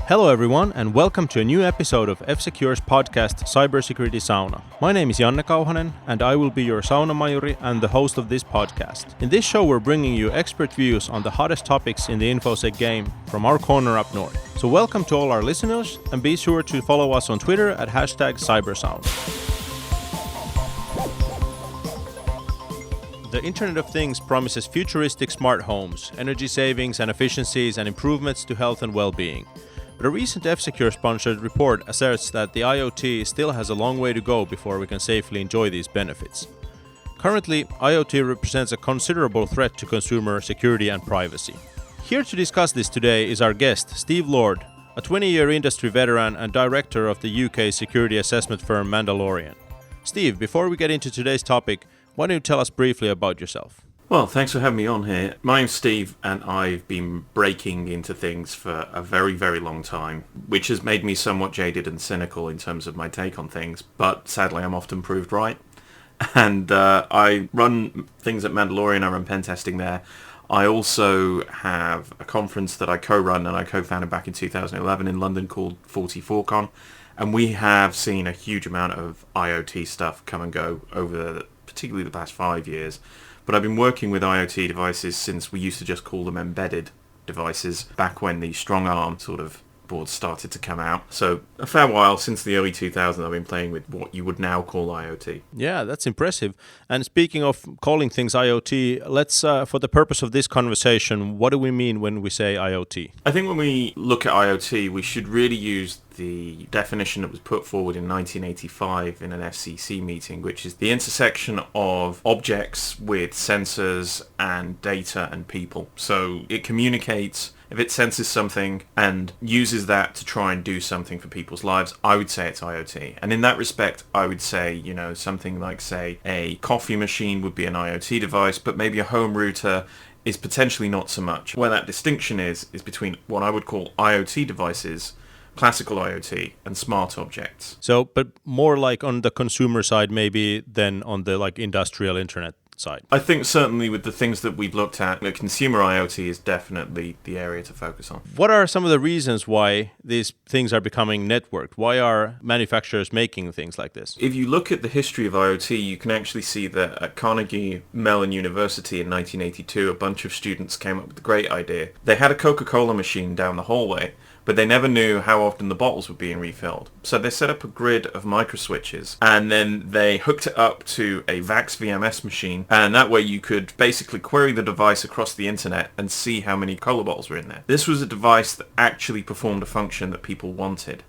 Hello everyone and welcome to a new episode of F-Secure's podcast Cybersecurity Sauna. My name is Janne Kauhanen and I will be your sauna majuri and the host of this podcast. In this show we're bringing you expert views on the hottest topics in the InfoSec game from our corner up north. So welcome to all our listeners and be sure to follow us on Twitter at #CyberSauna. The Internet of Things promises futuristic smart homes, energy savings and efficiencies and improvements to health and well-being. But a recent F-Secure sponsored report asserts that the IoT still has a long way to go before we can safely enjoy these benefits. Currently, IoT represents a considerable threat to consumer security and privacy. Here to discuss this today is our guest, Steve Lord, a 20-year industry veteran and director of the UK security assessment firm Mandalorian. Steve, before we get into today's topic, why don't you tell us briefly about yourself? Well, thanks for having me on here. My name's Steve, and I've been breaking into things for a very, very long time, which has made me somewhat jaded and cynical in terms of my take on things, but sadly I'm often proved right. And I run things at Mandalorian, I run pen testing there. I also have a conference that I co-run and I co-founded back in 2011 in London called 44Con, and we have seen a huge amount of IoT stuff come and go over particularly the past 5 years. But I've been working with IoT devices since we used to just call them embedded devices, back when the strong arm sort of boards started to come out. So a fair while, since the early 2000s, I've been playing with what you would now call IoT. Yeah, that's impressive. And speaking of calling things IoT, let's, for the purpose of this conversation, what do we mean when we say IoT? I think when we look at IoT, we should really use the definition that was put forward in 1985 in an FCC meeting, which is the intersection of objects with sensors and data and people. So it communicates. If it senses something and uses that to try and do something for people's lives, I would say it's IoT. And in that respect, I would say, something like, say, a coffee machine would be an IoT device, but maybe a home router is potentially not so much. Where that distinction is between what I would call IoT devices, classical IoT, and smart objects. So, but more like on the consumer side maybe than on the industrial internet side. I think certainly with the things that we've looked at, consumer IoT is definitely the area to focus on. What are some of the reasons why these things are becoming networked? Why are manufacturers making things like this? If you look at the history of IoT, you can actually see that at Carnegie Mellon University in 1982, a bunch of students came up with a great idea. They had a Coca-Cola machine down the hallway, but they never knew how often the bottles were being refilled. So they set up a grid of microswitches, and then they hooked it up to a VAX VMS machine, and that way you could basically query the device across the internet and see how many cola bottles were in there. This was a device that actually performed a function that people wanted.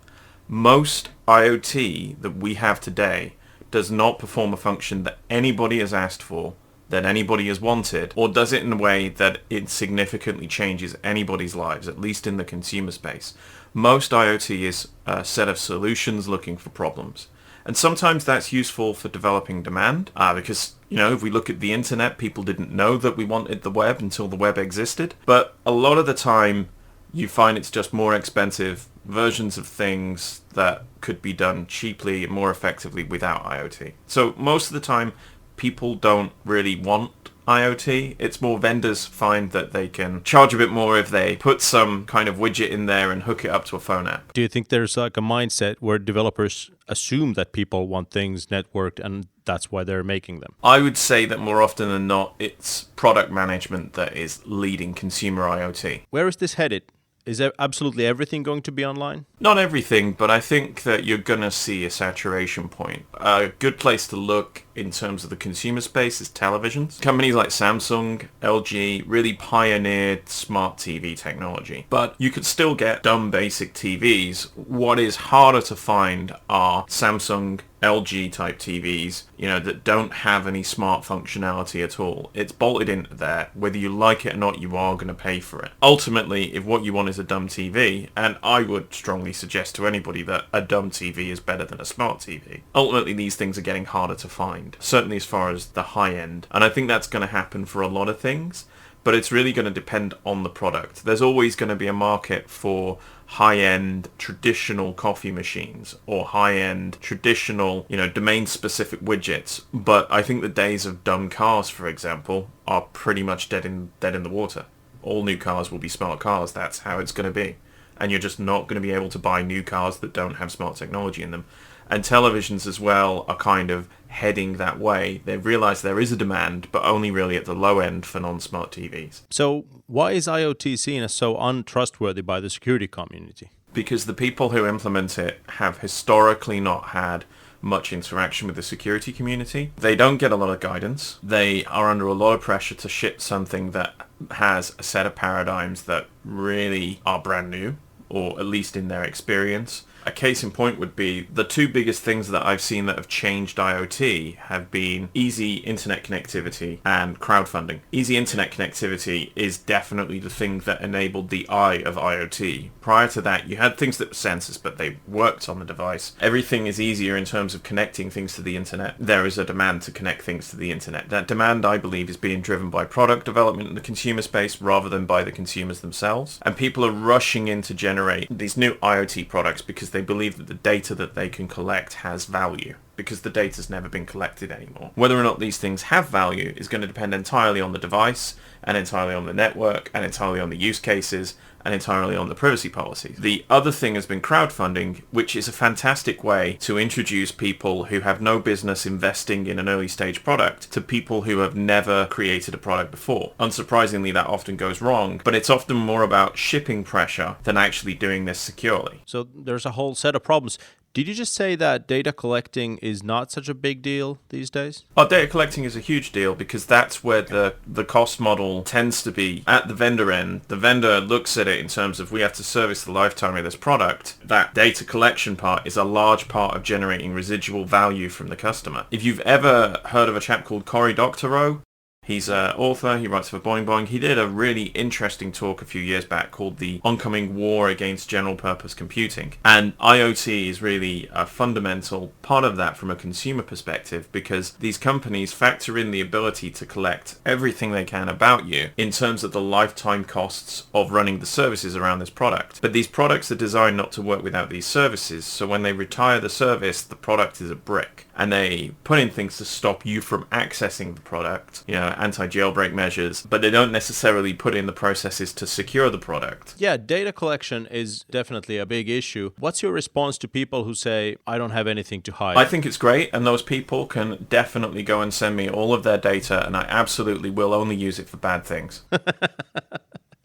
Most IoT that we have today does not perform a function that anybody has asked for, that anybody has wanted, or does it in a way that it significantly changes anybody's lives, at least in the consumer space. Most IoT is a set of solutions looking for problems. And sometimes that's useful for developing demand, because, if we look at the internet, people didn't know that we wanted the web until the web existed. But a lot of the time, you find it's just more expensive versions of things that could be done cheaply and more effectively without IoT. So most of the time, people don't really want IoT. It's more vendors find that they can charge a bit more if they put some kind of widget in there and hook it up to a phone app. Do you think there's a mindset where developers assume that people want things networked and that's why they're making them? I would say that more often than not, it's product management that is leading consumer IoT. Where is this headed? Is absolutely everything going to be online? Not everything, but I think that you're going to see a saturation point. A good place to look in terms of the consumer space is televisions. Companies like Samsung, LG really pioneered smart TV technology. But you could still get dumb basic TVs. What is harder to find are Samsung, LG type TVs, that don't have any smart functionality at all. It's bolted into there. Whether you like it or not, you are going to pay for it. Ultimately, if what you want is a dumb TV, and I would strongly suggest to anybody that a dumb TV is better than a smart TV, ultimately these things are getting harder to find, certainly as far as the high end. And I think that's going to happen for a lot of things, but it's really going to depend on the product. There's always going to be a market for high-end traditional coffee machines or high-end traditional, domain-specific widgets. But I think the days of dumb cars, for example, are pretty much dead in the water. All new cars will be smart cars. That's how it's going to be. and you're just not going to be able to buy new cars that don't have smart technology in them. And televisions as well are kind of heading that way. They realize there is a demand, but only really at the low end for non-smart TVs. So why is IoT seen as so untrustworthy by the security community? Because the people who implement it have historically not had much interaction with the security community. They don't get a lot of guidance. They are under a lot of pressure to ship something that has a set of paradigms that really are brand new, or at least in their experience. A case in point would be the two biggest things that I've seen that have changed IoT have been easy internet connectivity and crowdfunding. Easy internet connectivity is definitely the thing that enabled the eye of IoT. Prior to that, you had things that were sensors, but they worked on the device. Everything is easier in terms of connecting things to the internet. There is a demand to connect things to the internet. That demand, I believe, is being driven by product development in the consumer space rather than by the consumers themselves. And people are rushing in to generate these new IoT products because they believe that the data that they can collect has value, because the data's never been collected anymore. Whether or not these things have value is going to depend entirely on the device, and entirely on the network, and entirely on the use cases, and entirely on the privacy policies. The other thing has been crowdfunding, which is a fantastic way to introduce people who have no business investing in an early stage product to people who have never created a product before. Unsurprisingly, that often goes wrong, but it's often more about shipping pressure than actually doing this securely. So there's a whole set of problems. Did you just say that data collecting is not such a big deal these days? Well, data collecting is a huge deal because that's where the cost model tends to be at the vendor end. The vendor looks at it in terms of we have to service the lifetime of this product. That data collection part is a large part of generating residual value from the customer. If you've ever heard of a chap called Doctorow, he's an author, he writes for Boing Boing. He did a really interesting talk a few years back called The Oncoming War Against General Purpose Computing. And IoT is really a fundamental part of that from a consumer perspective, because these companies factor in the ability to collect everything they can about you in terms of the lifetime costs of running the services around this product. But these products are designed not to work without these services, so when they retire the service, the product is a brick. And they put in things to stop you from accessing the product, anti-jailbreak measures, but they don't necessarily put in the processes to secure the product. Yeah, data collection is definitely a big issue. What's your response to people who say, I don't have anything to hide? I think it's great, and those people can definitely go and send me all of their data, and I absolutely will only use it for bad things.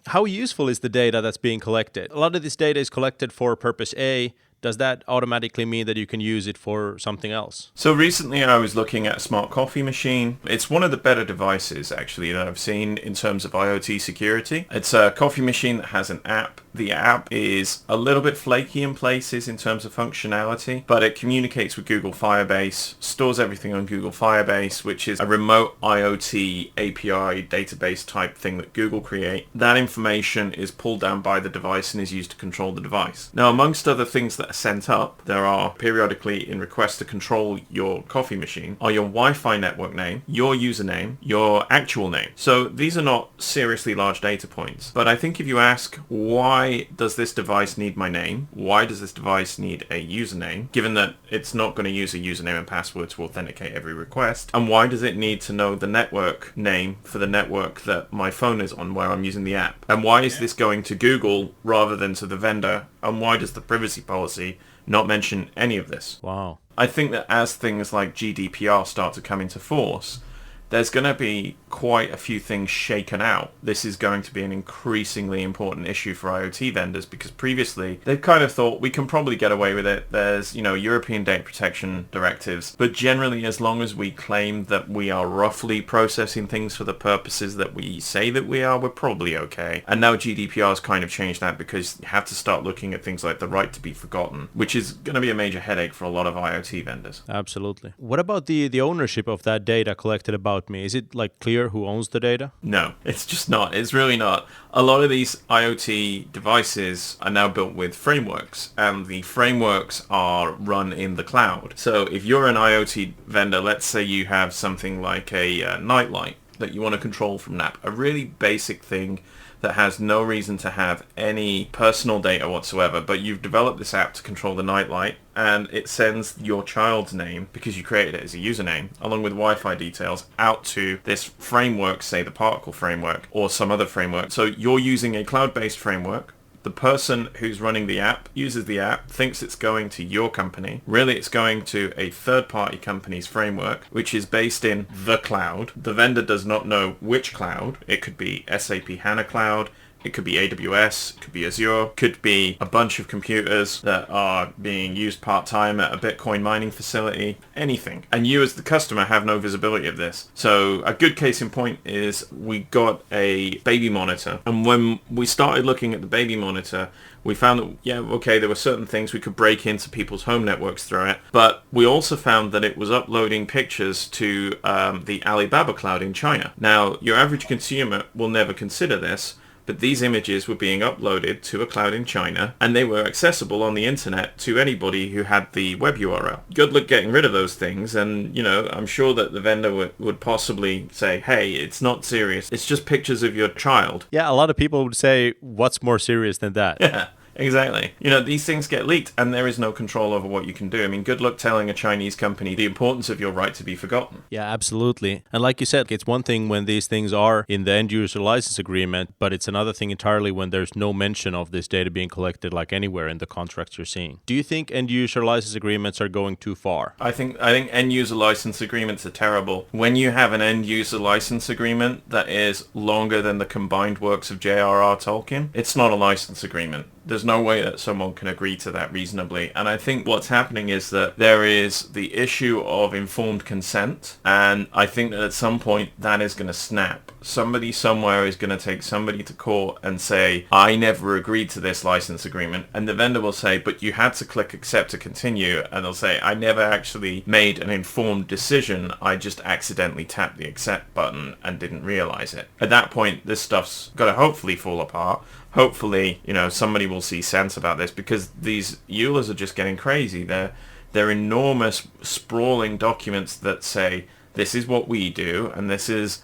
How useful is the data that's being collected? A lot of this data is collected for purpose A. Does that automatically mean that you can use it for something else? So recently I was looking at a smart coffee machine. It's one of the better devices actually that I've seen in terms of IoT security. It's a coffee machine that has an app. The app is a little bit flaky in places in terms of functionality, but it communicates with Google Firebase, stores everything on Google Firebase, which is a remote IoT API database type thing that Google create. That information is pulled down by the device and is used to control the device. Now, amongst other things that are sent up, there are periodically in requests to control your coffee machine are your Wi-Fi network name, your username, your actual name. So these are not seriously large data points, but I think if you ask why does this device need my name? Why does this device need a username, given that it's not going to use a username and password to authenticate every request? And why does it need to know the network name for the network that my phone is on where I'm using the app? And why is this going to Google rather than to the vendor? And why does the privacy policy not mention any of this? Wow. I think that as things like GDPR start to come into force, there's going to be quite a few things shaken out. This is going to be an increasingly important issue for IoT vendors, because previously they've kind of thought we can probably get away with it. There's, European data protection directives, but generally as long as we claim that we are roughly processing things for the purposes that we say that we are, we're probably okay. And now GDPR has kind of changed that, because you have to start looking at things like the right to be forgotten, which is going to be a major headache for a lot of IoT vendors. Absolutely. What about the ownership of that data collected about me? Is it clear who owns the data? No, it's just not. It's really not. A lot of these IoT devices are now built with frameworks, and the frameworks are run in the cloud. So if you're an IoT vendor, let's say you have something like a nightlight that you want to control from an app, a really basic thing that has no reason to have any personal data whatsoever, but you've developed this app to control the nightlight, and it sends your child's name, because you created it as a username, along with Wi-Fi details, out to this framework, say the Particle framework or some other framework. So you're using a cloud-based framework The person who's running the app uses the app, thinks it's going to your company. Really, it's going to a third-party company's framework, which is based in the cloud. The vendor does not know which cloud. It could be SAP HANA Cloud. It could be AWS, it could be Azure, could be a bunch of computers that are being used part-time at a Bitcoin mining facility, anything. And you as the customer have no visibility of this. So a good case in point is we got a baby monitor. And when we started looking at the baby monitor, we found that, yeah, okay, there were certain things we could break into people's home networks through it. But we also found that it was uploading pictures to the Alibaba cloud in China. Now, your average consumer will never consider this, but these images were being uploaded to a cloud in China, and they were accessible on the internet to anybody who had the web URL. Good luck getting rid of those things, and, I'm sure that the vendor would possibly say, hey, it's not serious. It's just pictures of your child. Yeah, a lot of people would say, what's more serious than that? Yeah. Exactly. These things get leaked and there is no control over what you can do. I mean, good luck telling a Chinese company the importance of your right to be forgotten. Yeah, absolutely. And like you said, it's one thing when these things are in the end user license agreement, but it's another thing entirely when there's no mention of this data being collected like anywhere in the contracts you're seeing. Do you think end user license agreements are going too far? I think end user license agreements are terrible. When you have an end user license agreement that is longer than the combined works of J.R.R. Tolkien, it's not a license agreement. There's no way that someone can agree to that reasonably. And I think what's happening is that there is the issue of informed consent. And I think that at some point that is going to snap. Somebody somewhere is going to take somebody to court and say, I never agreed to this license agreement. And the vendor will say, but you had to click accept to continue. And they'll say, I never actually made an informed decision. I just accidentally tapped the accept button and didn't realize it. At that point, this stuff's got to hopefully fall apart. Hopefully, somebody will see sense about this, because these EULAs are just getting crazy. They're enormous, sprawling documents that say, this is what we do, and this is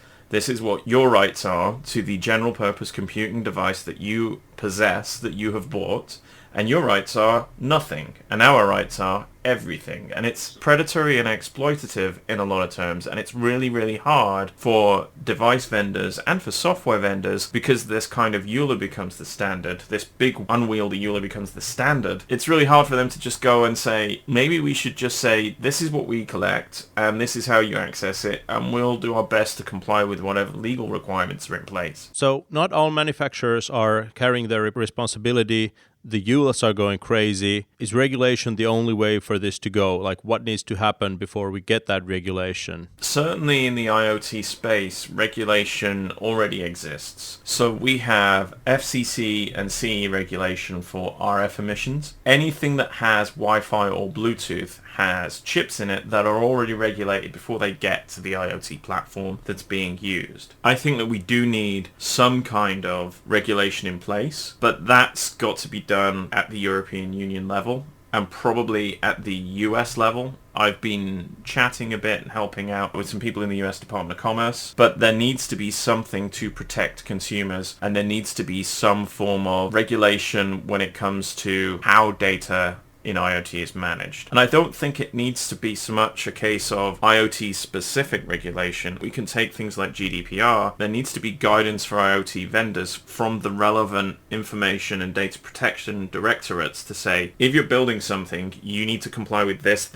what your rights are to the general purpose computing device that you possess, that you have bought, and your rights are nothing, and our rights are everything. And it's predatory and exploitative in a lot of terms, and it's really, really hard for device vendors and for software vendors, because this kind of EULA becomes the standard. This big unwieldy EULA becomes the standard. It's really hard for them to just go and say, maybe we should just say, this is what we collect, and this is how you access it, and we'll do our best to comply with whatever legal requirements are in place. So not all manufacturers are carrying their responsibility. The EULAs are going crazy. Is regulation the only way for this to go? Like, what needs to happen before we get that regulation? Certainly in the IoT space, regulation already exists. So we have FCC and CE regulation for RF emissions. Anything that has Wi-Fi or Bluetooth has chips in it that are already regulated before they get to the IoT platform that's being used. I think that we do need some kind of regulation in place, but that's got to be done at the European Union level and probably at the US level. I've been chatting a bit and helping out with some people in the US Department of Commerce, but there needs to be something to protect consumers, and there needs to be some form of regulation when it comes to how data in IoT is managed. And I don't think it needs to be so much a case of IoT specific regulation. We can take things like GDPR. There needs to be guidance for IoT vendors from the relevant information and data protection directorates to say, if you're building something, you need to comply with this,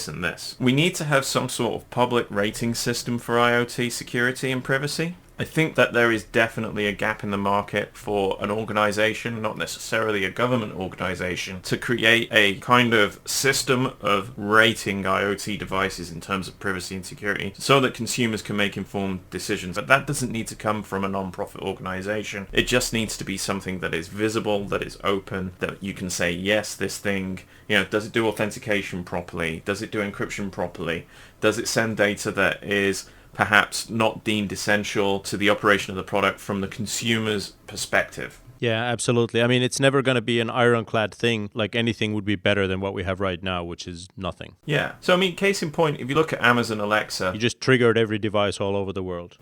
and this. We need to have some sort of public rating system for IoT security and privacy. I think that there is definitely a gap in the market for an organization, not necessarily a government organization, to create a kind of system of rating IoT devices in terms of privacy and security so that consumers can make informed decisions. But that doesn't need to come from a non-profit organization. It just needs to be something that is visible, that is open, that you can say, yes, this thing, does it do authentication properly? Does it do encryption properly? Does it send data that is perhaps not deemed essential to the operation of the product from the consumer's perspective? Yeah, absolutely. I mean, it's never going to be an ironclad thing. Like, anything would be better than what we have right now, which is nothing. Yeah. So, I mean, case in point, if you look at Amazon Alexa... You just triggered every device all over the world.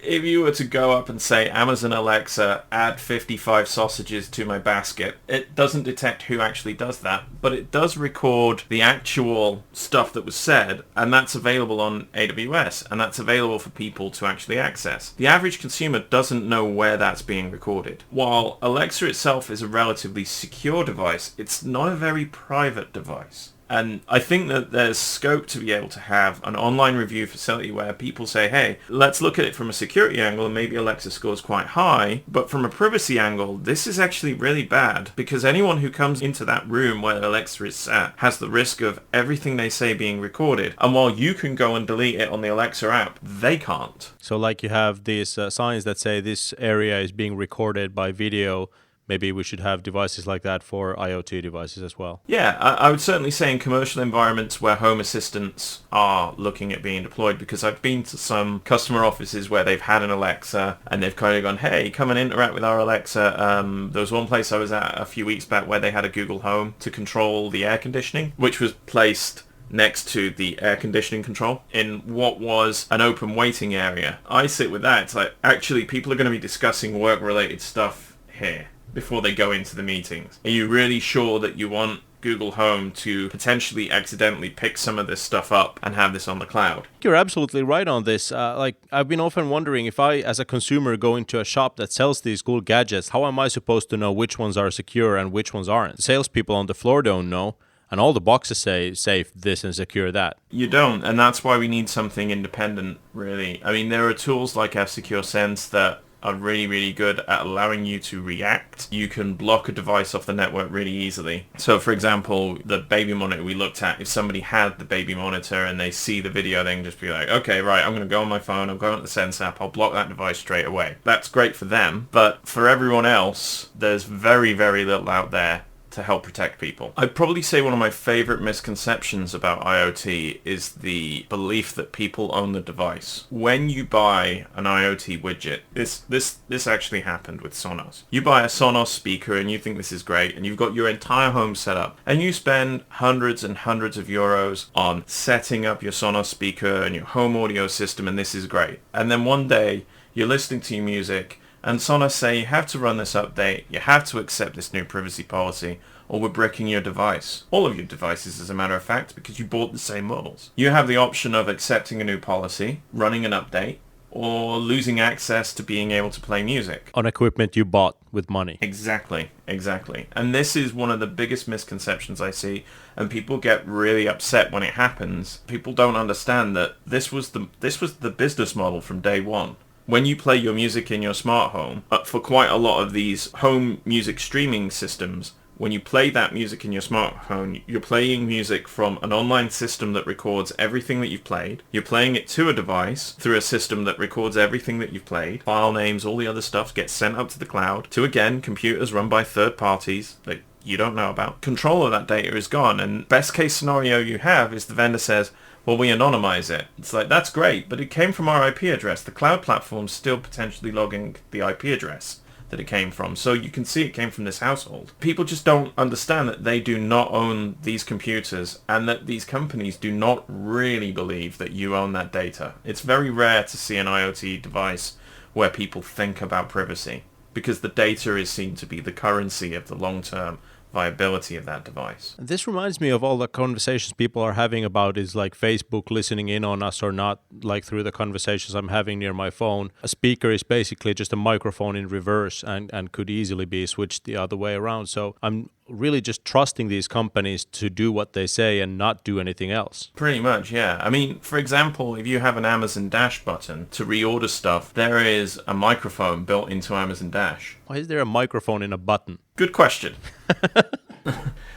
if you were to go up and say, Amazon Alexa, add 55 sausages to my basket, it doesn't detect who actually does that, but it does record the actual stuff that was said, and that's available on AWS, and that's available for people to actually access. The average consumer doesn't know where that's being recorded. While Alexa itself is a relatively secure device, it's not a very private device. And I think that there's scope to be able to have an online review facility where people say, hey, let's look at it from a security angle, and maybe Alexa scores quite high, but from a privacy angle, this is actually really bad, because anyone who comes into that room where Alexa is sat has the risk of everything they say being recorded. And while you can go and delete it on the Alexa app, they can't. So like you have these signs that say this area is being recorded by video. Maybe we should have devices like that for IoT devices as well. Yeah, I would certainly say in commercial environments where home assistants are looking at being deployed, because I've been to some customer offices where they've had an Alexa and they've kind of gone, hey, come and interact with our Alexa. There was one place I was at a few weeks back where they had a Google Home to control the air conditioning, which was placed next to the air conditioning control in what was an open waiting area. I sit with that. It's like, actually, people are going to be discussing work-related stuff here before they go into the meetings. Are you really sure that you want Google Home to potentially accidentally pick some of this stuff up and have this on the cloud? You're absolutely right on this. I've been often wondering, if I, as a consumer, go into a shop that sells these cool gadgets, how am I supposed to know which ones are secure and which ones aren't? The salespeople on the floor don't know, and all the boxes say safe this and secure that. You don't, and that's why we need something independent, really. I mean, there are tools like F-Secure Sense that are really, really good at allowing you to react. You can block a device off the network really easily. So, for example, the baby monitor we looked at, if somebody had the baby monitor and they see the video, they can just be like, okay, right, I'm going to go on my phone, I'm going to the Sense app, I'll block that device straight away. That's great for them, but for everyone else, there's very, very little out there to help protect people. I'd probably say one of my favorite misconceptions about IoT is the belief that people own the device. When you buy an IoT widget, this actually happened with Sonos. You buy a Sonos speaker and you think this is great, and you've got your entire home set up, and you spend hundreds and hundreds of euros on setting up your Sonos speaker and your home audio system, and this is great. And then one day you're listening to your music and Sonos say you have to run this update, you have to accept this new privacy policy, or we're bricking your device. All of your devices, as a matter of fact, because you bought the same models. You have the option of accepting a new policy, running an update, or losing access to being able to play music. On equipment you bought with money. Exactly. And this is one of the biggest misconceptions I see, and people get really upset when it happens. People don't understand that this was the business model from day one. When you play your music in your smart home, for quite a lot of these home music streaming systems, when you play that music in your smartphone, you're playing music from an online system that records everything that you've played. You're playing it to a device through a system that records everything that you've played. File names, all the other stuff gets sent up to the cloud to, again, computers run by third parties that you don't know about. Control of that data is gone, and best case scenario you have is the vendor says, well, we anonymize it. It's like, that's great, but it came from our IP address. The cloud platform's still potentially logging the IP address that it came from. So you can see it came from this household. People just don't understand that they do not own these computers, and that these companies do not really believe that you own that data. It's very rare to see an IoT device where people think about privacy, because the data is seen to be the currency of the long-term viability of that device. This reminds me of all the conversations people are having about is like Facebook listening in on us or not, like through the conversations I'm having near my phone. A speaker is basically just a microphone in reverse and could easily be switched the other way around. So I'm really just trusting these companies to do what they say and not do anything else. Pretty much, yeah. I mean, for example, if you have an Amazon Dash button to reorder stuff, there is a microphone built into Amazon Dash. Why is there a microphone in a button? Good question.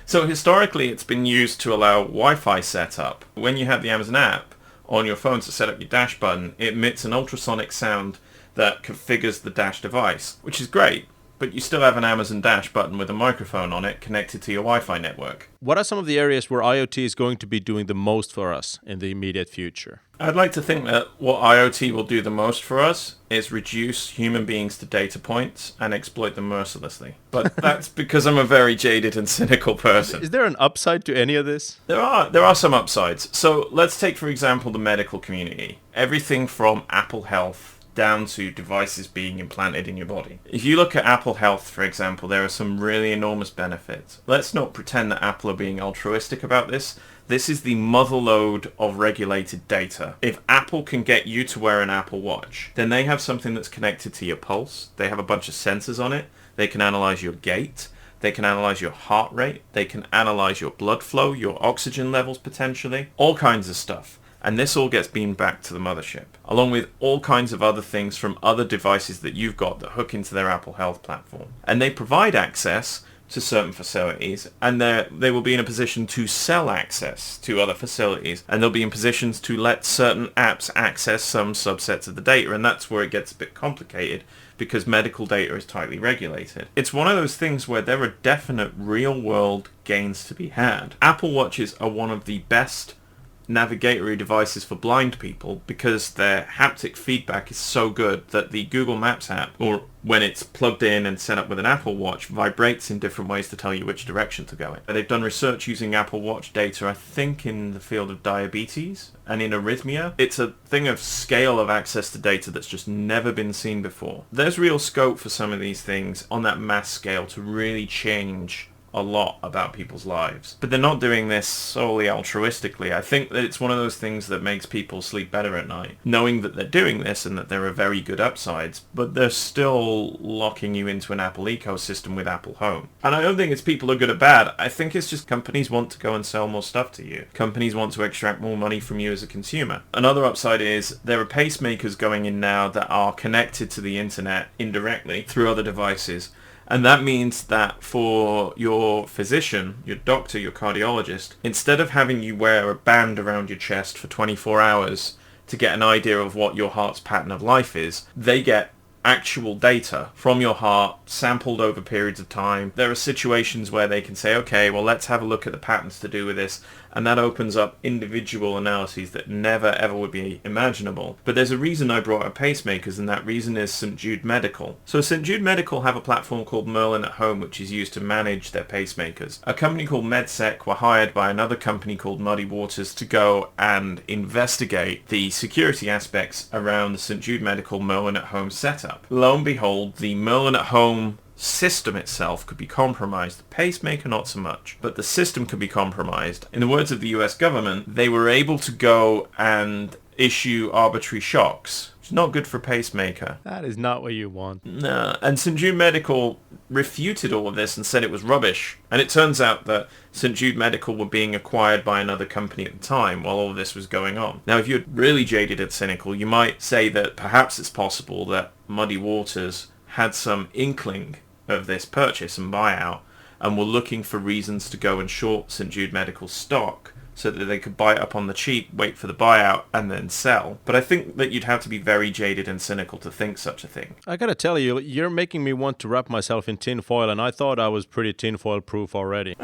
So historically, it's been used to allow Wi-Fi setup. When you have the Amazon app on your phone to set up your Dash button, it emits an ultrasonic sound that configures the Dash device, which is great. But you still have an Amazon Dash button with a microphone on it connected to your Wi-Fi network. What are some of the areas where IoT is going to be doing the most for us in the immediate future? I'd like to think that what IoT will do the most for us is reduce human beings to data points and exploit them mercilessly. But that's because I'm a very jaded and cynical person. Is there an upside to any of this? There are some upsides. So let's take, for example, the medical community. Everything from Apple Health down to devices being implanted in your body. If you look at Apple Health, for example, there are some really enormous benefits. Let's not pretend that Apple are being altruistic about this. This is the motherlode of regulated data. If Apple can get you to wear an Apple Watch, then they have something that's connected to your pulse. They have a bunch of sensors on it. They can analyze your gait. They can analyze your heart rate. They can analyze your blood flow, your oxygen levels potentially, all kinds of stuff. And this all gets beamed back to the mothership, along with all kinds of other things from other devices that you've got that hook into their Apple Health platform. And they provide access to certain facilities, and they will be in a position to sell access to other facilities, and they'll be in positions to let certain apps access some subsets of the data, and that's where it gets a bit complicated because medical data is tightly regulated. It's one of those things where there are definite real-world gains to be had. Apple Watches are one of the best navigatory devices for blind people because their haptic feedback is so good that the Google Maps app, or when it's plugged in and set up with an Apple Watch, vibrates in different ways to tell you which direction to go in. They've done research using Apple Watch data, I think, in the field of diabetes and in arrhythmia. It's a thing of scale of access to data that's just never been seen before. There's real scope for some of these things on that mass scale to really change a lot about people's lives. But they're not doing this solely altruistically. I think that it's one of those things that makes people sleep better at night, knowing that they're doing this and that there are very good upsides, but they're still locking you into an Apple ecosystem with Apple Home. And I don't think it's people are good or bad. I think it's just companies want to go and sell more stuff to you. Companies want to extract more money from you as a consumer. Another upside is there are pacemakers going in now that are connected to the internet indirectly through other devices. And that means that for your physician, your doctor, your cardiologist, instead of having you wear a band around your chest for 24 hours to get an idea of what your heart's pattern of life is, they get actual data from your heart sampled over periods of time. There are situations where they can say, okay, well, let's have a look at the patterns to do with this. And that opens up individual analyses that never ever would be imaginable. But there's a reason I brought up pacemakers, and that reason is St. Jude Medical. So St. Jude Medical have a platform called Merlin at Home, which is used to manage their pacemakers. A company called MedSec were hired by another company called Muddy Waters to go and investigate the security aspects around the St. Jude Medical Merlin at Home setup. Lo and behold, the Merlin at Home system itself could be compromised. The pacemaker not so much, but the system could be compromised. In the words of the US government, they were able to go and issue arbitrary shocks. It's not good for a pacemaker. That is not what you want. No, and St. Jude Medical refuted all of this and said it was rubbish. And it turns out that St. Jude Medical were being acquired by another company at the time while all of this was going on. Now, if you're really jaded and cynical, you might say that perhaps it's possible that Muddy Waters had some inkling of this purchase and buyout and were looking for reasons to go and short St. Jude Medical stock so that they could buy it up on the cheap, wait for the buyout, and then sell. But I think that you'd have to be very jaded and cynical to think such a thing. I gotta tell you, you're making me want to wrap myself in tinfoil, and I thought I was pretty tinfoil proof already.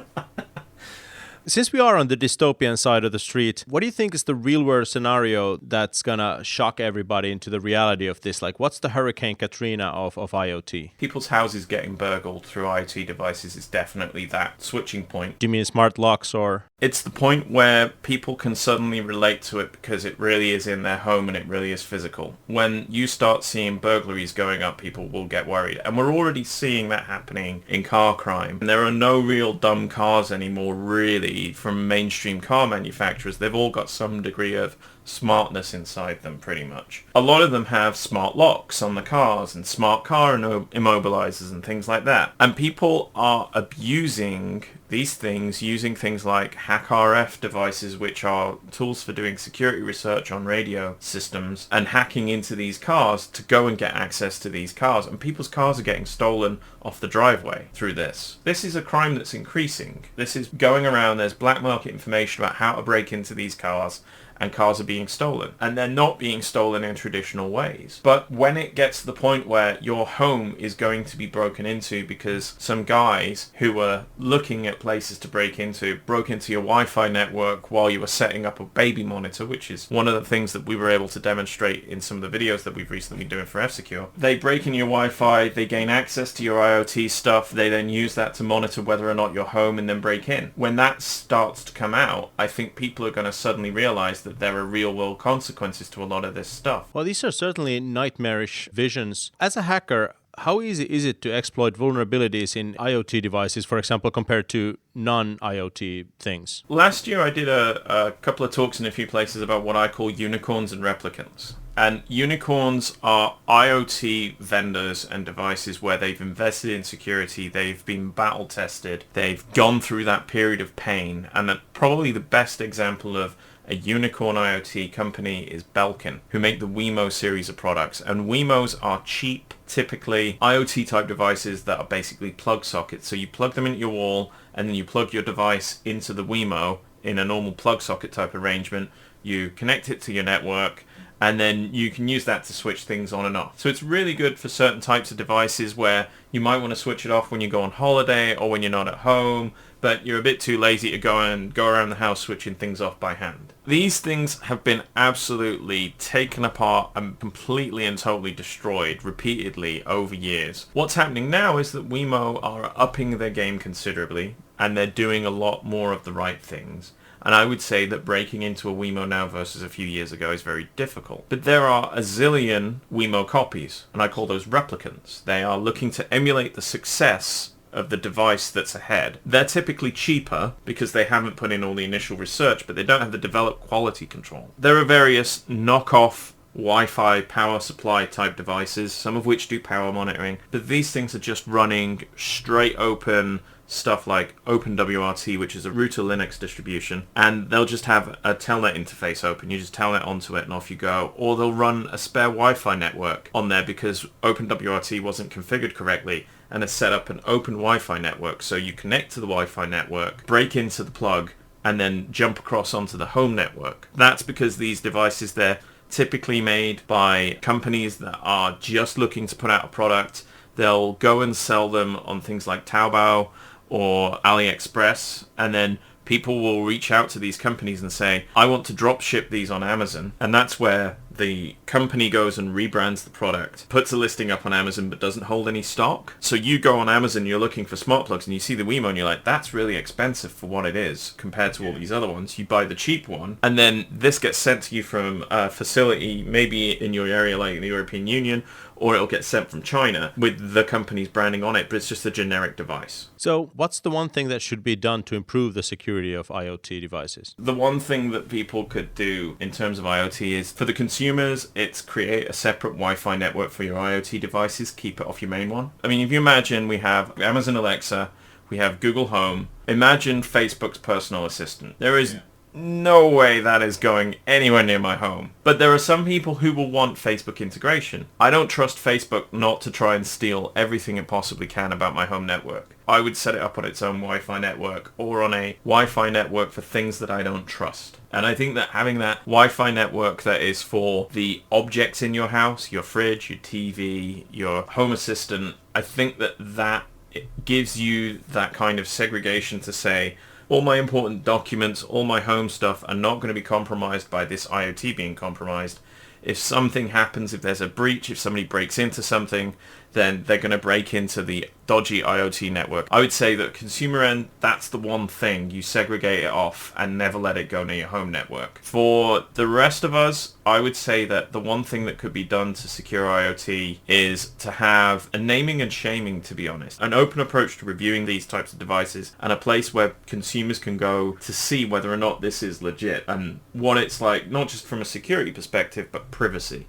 Since we are on the dystopian side of the street, what do you think is the real-world scenario that's gonna shock everybody into the reality of this? Like, what's the Hurricane Katrina of IoT? People's houses getting burgled through IoT devices is definitely that switching point. Do you mean smart locks or...? It's the point where people can suddenly relate to it because it really is in their home and it really is physical. When you start seeing burglaries going up, people will get worried. And we're already seeing that happening in car crime. And there are no real dumb cars anymore, really, from mainstream car manufacturers. They've all got some degree of smartness inside them, pretty much. A lot of them have smart locks on the cars and smart car immobilizers and things like that. And people are abusing these things using things like HackRF devices, which are tools for doing security research on radio systems, and hacking into these cars to go and get access to these cars. And people's cars are getting stolen off the driveway through this. This is a crime that's increasing. This is going around. There's black market information about how to break into these cars, and cars are being stolen. And they're not being stolen in traditional ways. But when it gets to the point where your home is going to be broken into because some guys who were looking at places to break into broke into your Wi-Fi network while you were setting up a baby monitor, which is one of the things that we were able to demonstrate in some of the videos that we've recently been doing for F-Secure. They break in your Wi-Fi, they gain access to your IoT stuff, they then use that to monitor whether or not you're home and then break in. When that starts to come out, I think people are going to suddenly realize realize that there are real-world consequences to a lot of this stuff. Well, these are certainly nightmarish visions. As a hacker, how easy is it to exploit vulnerabilities in IoT devices, for example, compared to non-IoT things? Last year I did a couple of talks in a few places about what I call unicorns and replicants. And unicorns are IoT vendors and devices where they've invested in security, they've been battle tested, they've gone through that period of pain. And probably the best example of a unicorn IoT company is Belkin, who make the Wemo series of products. And Wemos are cheap, typically IoT type devices that are basically plug sockets. So you plug them into your wall and then you plug your device into the Wemo in a normal plug socket type arrangement. You connect it to your network, and then you can use that to switch things on and off. So it's really good for certain types of devices where you might want to switch it off when you go on holiday or when you're not at home, but you're a bit too lazy to go around the house switching things off by hand. These things have been absolutely taken apart and completely and totally destroyed repeatedly over years. What's happening now is that Wemo are upping their game considerably, and they're doing a lot more of the right things. And I would say that breaking into a Wemo now versus a few years ago is very difficult. But there are a zillion Wemo copies, and I call those replicants. They are looking to emulate the success of the device that's ahead. They're typically cheaper because they haven't put in all the initial research, but they don't have the developed quality control. There are various knockoff Wi-Fi power supply type devices, some of which do power monitoring, but these things are just running straight open stuff like OpenWRT, which is a root to Linux distribution, and they'll just have a telnet interface open. You just telnet onto it and off you go. Or they'll run a spare Wi-Fi network on there because OpenWRT wasn't configured correctly, and has set up an open Wi-Fi network. So you connect to the Wi-Fi network, break into the plug, and then jump across onto the home network. That's because these devices, they're typically made by companies that are just looking to put out a product. They'll go and sell them on things like Taobao or AliExpress, and then people will reach out to these companies and say, I want to drop ship these on Amazon. And that's where the company goes and rebrands the product, puts a listing up on Amazon but doesn't hold any stock. So you go on Amazon, you're looking for smart plugs, and you see the Wemo and you're like, that's really expensive for what it is compared to all these other ones. You buy the cheap one, and then this gets sent to you from a facility, maybe in your area like the European Union, or it'll get sent from China with the company's branding on it, but it's just a generic device. So what's the one thing that should be done to improve the security of IoT devices? The one thing that people could do in terms of IoT is, for the consumers, it's create a separate Wi-Fi network for your IoT devices, keep it off your main one. I mean, if you imagine we have Amazon Alexa, we have Google Home, imagine Facebook's personal assistant. There is no way that is going anywhere near my home. But there are some people who will want Facebook integration. I don't trust Facebook not to try and steal everything it possibly can about my home network. I would set it up on its own Wi-Fi network or on a Wi-Fi network for things that I don't trust. And I think that having that Wi-Fi network that is for the objects in your house, your fridge, your TV, your home assistant, I think that it gives you that kind of segregation to say, all my important documents, all my home stuff are not going to be compromised by this IoT being compromised. If something happens, if there's a breach, if somebody breaks into something, then they're going to break into the dodgy IoT network. I would say that consumer end, that's the one thing. You segregate it off and never let it go near your home network. For the rest of us, I would say that the one thing that could be done to secure IoT is to have a naming and shaming, to be honest. An open approach to reviewing these types of devices, and a place where consumers can go to see whether or not this is legit and what it's like, not just from a security perspective, but privacy.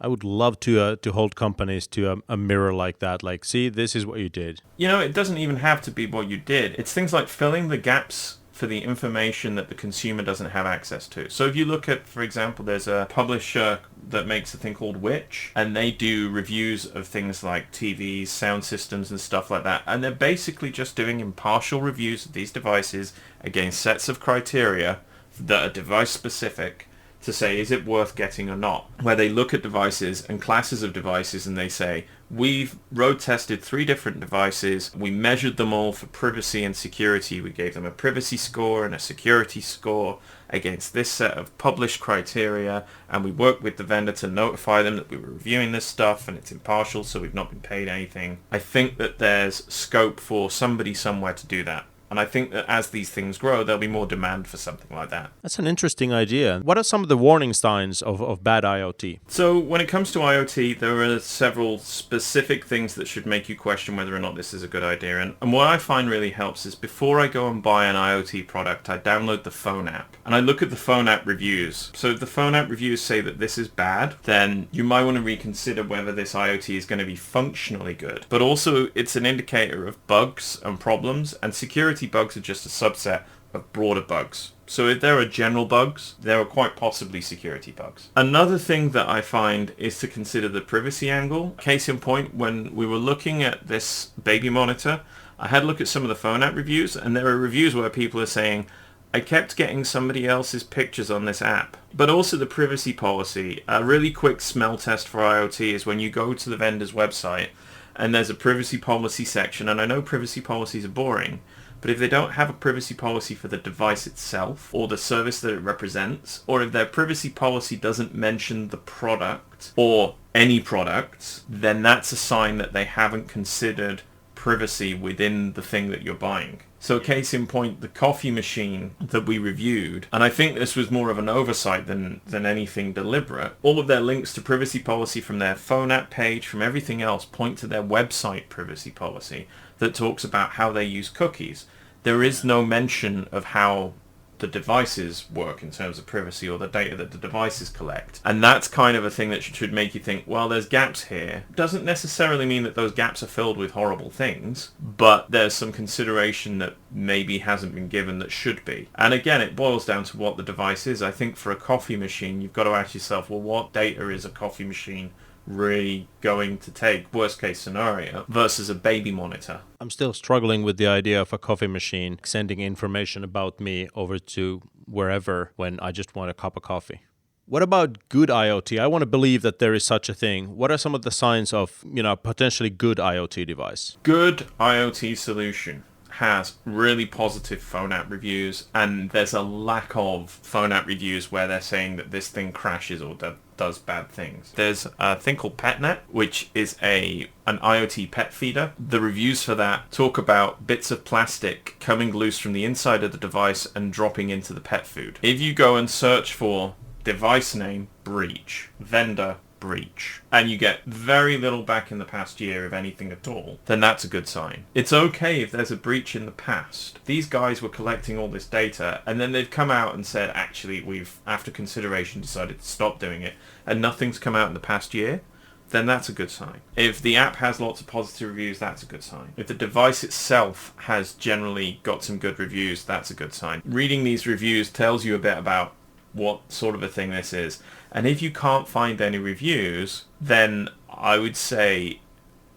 I would love to hold companies to a mirror like that. Like, see, this is what you did. You know, it doesn't even have to be what you did. It's things like filling the gaps for the information that the consumer doesn't have access to. So if you look at, for example, there's a publisher that makes a thing called Which, and they do reviews of things like TVs, sound systems and stuff like that. And they're basically just doing impartial reviews of these devices against sets of criteria that are device specific, to say, is it worth getting or not? Where they look at devices and classes of devices and they say, we've road tested 3 different devices. We measured them all for privacy and security. We gave them a privacy score and a security score against this set of published criteria. And we worked with the vendor to notify them that we were reviewing this stuff and it's impartial, so we've not been paid anything. I think that there's scope for somebody somewhere to do that. And I think that as these things grow, there'll be more demand for something like that. That's an interesting idea. What are some of the warning signs of bad IoT? So when it comes to IoT, there are several specific things that should make you question whether or not this is a good idea. And what I find really helps is before I go and buy an IoT product, I download the phone app and I look at the phone app reviews. So if the phone app reviews say that this is bad, then you might want to reconsider whether this IoT is going to be functionally good. But also it's an indicator of bugs and problems, and security bugs are just a subset of broader bugs. So if there are general bugs, there are quite possibly security bugs. Another thing that I find is to consider the privacy angle. Case in point, when we were looking at this baby monitor, I had a look at some of the phone app reviews, and there are reviews where people are saying, I kept getting somebody else's pictures on this app. But also the privacy policy. A really quick smell test for IoT is when you go to the vendor's website and there's a privacy policy section, and I know privacy policies are boring, but if they don't have a privacy policy for the device itself or the service that it represents, or if their privacy policy doesn't mention the product or any products, then that's a sign that they haven't considered privacy within the thing that you're buying. So case in point, the coffee machine that we reviewed, and I think this was more of an oversight than anything deliberate, all of their links to privacy policy from their phone app page, from everything else, point to their website privacy policy that talks about how they use cookies. There is no mention of how the devices work in terms of privacy or the data that the devices collect. And that's kind of a thing that should make you think, well, there's gaps here. Doesn't necessarily mean that those gaps are filled with horrible things, but there's some consideration that maybe hasn't been given that should be. And again, it boils down to what the device is. I think for a coffee machine, you've got to ask yourself, well, what data is a coffee machine really going to take, worst case scenario, versus a baby monitor? I'm still struggling with the idea of a coffee machine sending information about me over to wherever when I just want a cup of coffee. What about good IoT? I want to believe that there is such a thing. What are some of the signs of, potentially good IoT device? Good IoT solution has really positive phone app reviews, and there's a lack of phone app reviews where they're saying that this thing crashes or does bad things. There's a thing called PetNet, which is an IoT pet feeder. The reviews for that talk about bits of plastic coming loose from the inside of the device and dropping into the pet food. If you go and search for device name breach, vendor breach, and you get very little back in the past year, if anything at all, then that's a good sign. It's okay if there's a breach in the past. These guys were collecting all this data, and then they've come out and said, actually, we've, after consideration, decided to stop doing it, and nothing's come out in the past year, then that's a good sign. If the app has lots of positive reviews, that's a good sign. If the device itself has generally got some good reviews, that's a good sign. Reading these reviews tells you a bit about what sort of a thing this is. And if you can't find any reviews, then I would say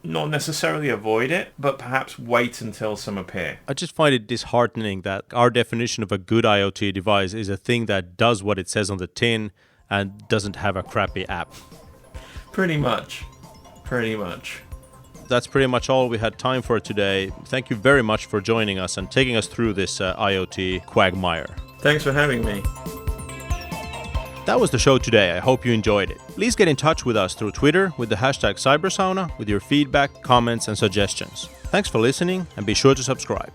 not necessarily avoid it, but perhaps wait until some appear. I just find it disheartening that our definition of a good IoT device is a thing that does what it says on the tin and doesn't have a crappy app. Pretty much. That's pretty much all we had time for today. Thank you very much for joining us and taking us through this IoT quagmire. Thanks for having me. That was the show today. I hope you enjoyed it. Please get in touch with us through Twitter with the hashtag Cybersauna with your feedback, comments, and suggestions. Thanks for listening, and be sure to subscribe.